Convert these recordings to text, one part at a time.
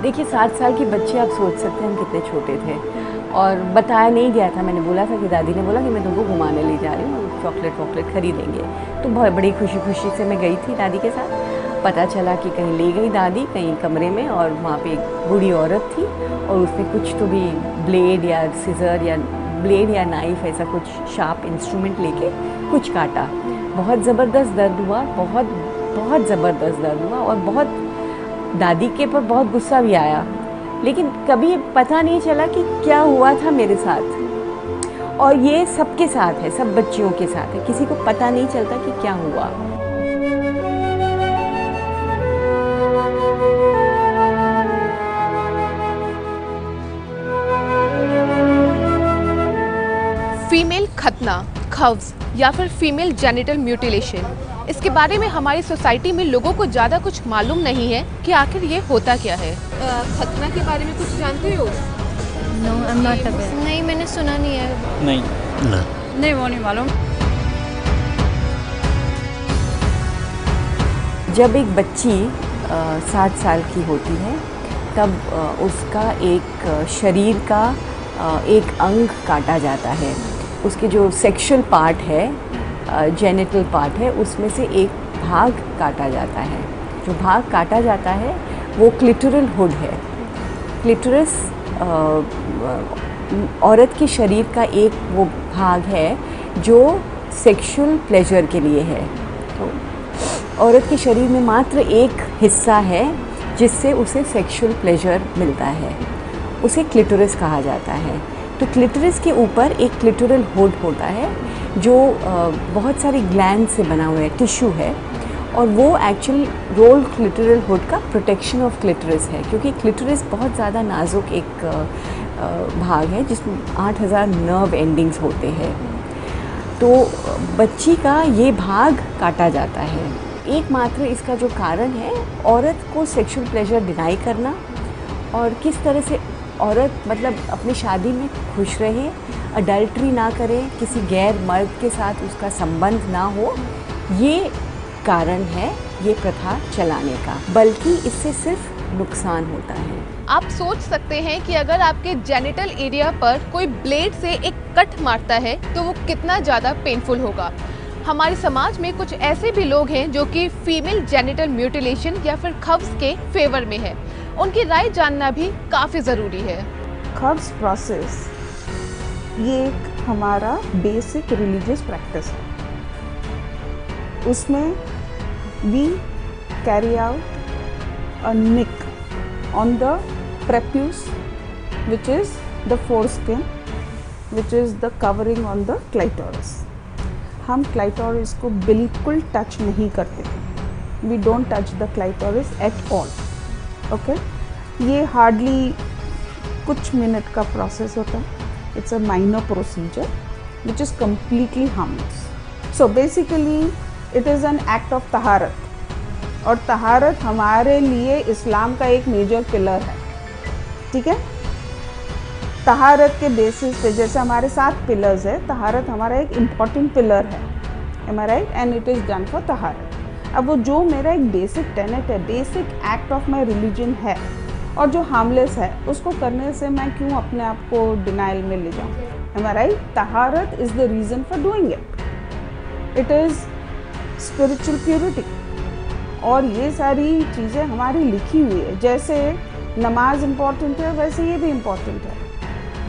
देखिए 7 साल के बच्चे आप सोच सकते हैं हम कितने छोटे थे और बताया नहीं गया था। मैंने बोला था कि दादी ने बोला कि मैं तुमको घुमाने ले जा रही हूँ, चॉकलेट वॉकलेट खरीदेंगे। तो बहुत बड़ी खुशी खुशी से मैं गई थी दादी के साथ। पता चला कि कहीं ले गई दादी कहीं कमरे में और वहाँ पे एक बूढ़ी औरत थी और उसने कुछ तो भी ब्लेड या नाइफ ऐसा कुछ शार्प इंस्ट्रूमेंट लेके कुछ काटा। बहुत ज़बरदस्त दर्द हुआ, बहुत ज़बरदस्त दर्द हुआ और बहुत दादी के पर बहुत गुस्सा भी आया, लेकिन कभी पता नहीं चला कि क्या हुआ था मेरे साथ। और ये सबके साथ है, सब बच्चियों के साथ है, किसी को पता नहीं चलता कि क्या हुआ। फीमेल खतना, खव्स या फिर फीमेल जेनिटल म्यूटिलेशन, इसके बारे में हमारी सोसाइटी में लोगों को ज़्यादा कुछ मालूम नहीं है कि आखिर ये होता क्या है। खतना के बारे में कुछ जानते हो? No, I am not aware. नहीं, मैंने सुना नहीं है। नहीं नहीं, वो नहीं मालूम। जब एक बच्ची 7 साल की होती है तब उसका एक शरीर का एक अंग काटा जाता है। उसके जो सेक्सुअल पार्ट है, जेनिटल पार्ट है, उसमें से एक भाग काटा जाता है। जो भाग काटा जाता है वो क्लिटोरल हुड है। क्लिटोरस औरत के शरीर का एक वो भाग है जो सेक्सुअल प्लेजर के लिए है। तो औरत के शरीर में मात्र एक हिस्सा है जिससे उसे सेक्सुअल प्लेजर मिलता है, उसे क्लिटोरस कहा जाता है। तो क्लिटोरस के ऊपर एक क्लिटोरल हुड होता है जो बहुत सारी ग्लैंड से बना हुआ है, टिश्यू है, और वो एक्चुअल रोल क्लिटोरल हुड का प्रोटेक्शन ऑफ क्लिटोरस है, क्योंकि क्लिटोरस बहुत ज़्यादा नाजुक एक भाग है जिसमें 8000 नर्व एंडिंग्स होते हैं। तो बच्ची का ये भाग काटा जाता है। एकमात्र इसका जो कारण है औरत को सेक्सुअल प्लेजर डिनाई करना और किस तरह से औरत मतलब अपनी शादी में खुश रहे, अडल्ट्री ना करे, किसी गैर मर्द के साथ उसका संबंध ना हो, ये कारण है ये प्रथा चलाने का, बल्कि इससे सिर्फ नुकसान होता है। आप सोच सकते हैं कि अगर आपके जेनिटल एरिया पर कोई ब्लेड से एक कट मारता है तो वो कितना ज़्यादा पेनफुल होगा। हमारे समाज में कुछ ऐसे भी लोग हैं जो कि फीमेल जेनिटल म्यूटिलेशन या फिर खव्स के फेवर में है। उनकी राय जानना भी काफ़ी ज़रूरी है। खव्स प्रोसेस ये एक हमारा बेसिक रिलीजियस प्रैक्टिस है। उसमें we carry out a nick on the prepuce, which is the foreskin, which is the covering on the clitoris. हम clitoris को बिल्कुल टच नहीं करते। We don't touch the clitoris at all. Okay? ये hardly कुछ minute का process होता है। It's a minor procedure which is completely harmless. So basically it is an act of तहारत, और तहारत हमारे लिए इस्लाम का एक मेजर पिलर है। ठीक है, तहारत के बेसिस पे जैसे हमारे 7 पिलर्स है, तहारत हमारा एक इम्पॉर्टेंट पिलर है, am I right, and it is done for तहारत। अब वो जो मेरा एक बेसिक टेनेट है, basic act of my religion है, और जो हार्मलेस है, उसको करने से मैं क्यों अपने आप को डिनाइल में ले जाऊँ? Am I right? तहारत is the reason for doing it. It is spiritual purity, और ये सारी चीज़ें हमारी लिखी हुई है। जैसे नमाज इम्पॉर्टेंट है, वैसे ये भी इम्पॉर्टेंट है।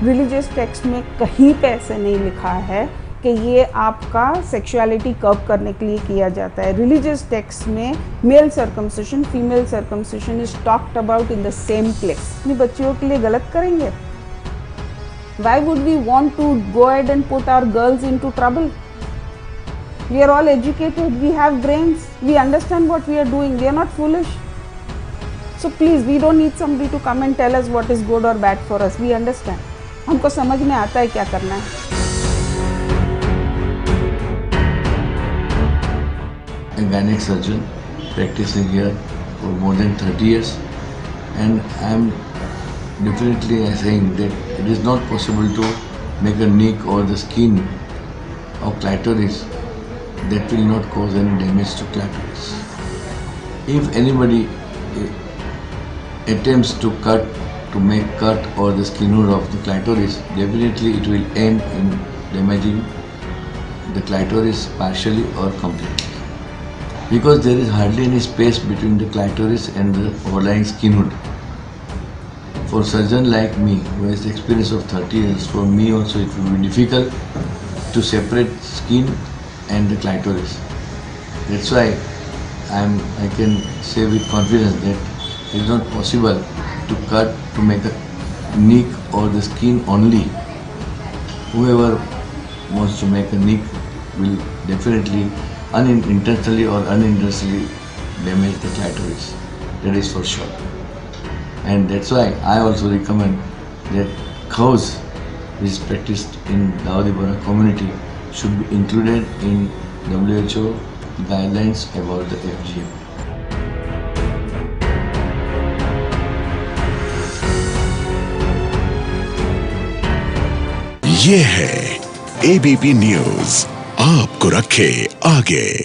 रिलीजियस टेक्स्ट में कहीं पे ऐसे नहीं लिखा है कि ये आपका सेक्सुअलिटी कर्व करने के लिए किया जाता है। रिलीजियस टेक्स्ट में male circumcision, female circumcision is talked about in the same place. अपनी बच्चियों के लिए गलत करेंगे? Why would we want to go ahead and put our girls into trouble? We are all educated, we have brains, we understand what we are doing, we are not foolish. So please, we don't need somebody to come and tell us what is good or bad for us. We understand. हमको समझ में आता है क्या करना है। A gynec surgeon practicing here for more than 30 years, and I am definitely saying that it is not possible to make a nick or the skin of clitoris that will not cause any damage to clitoris. If anybody attempts to make cut or the skinhood of the clitoris, definitely it will end in damaging the clitoris partially or completely. Because there is hardly any space between the clitoris and the overlying skinhood. For a surgeon like me, who has the experience of 30 years, for me also it will be difficult to separate skin and the clitoris. That's why I can say with confidence that it is not possible to make a nick or the skin only. Whoever wants to make a nick will definitely unintentionally or unintentionally damage the clitoris. That is for sure. And that's why I also recommend that curves which is practiced in Dawoodi Bohra community should be included in WHO guidelines about the FGM. ये है ABP news, आपको रखे आगे।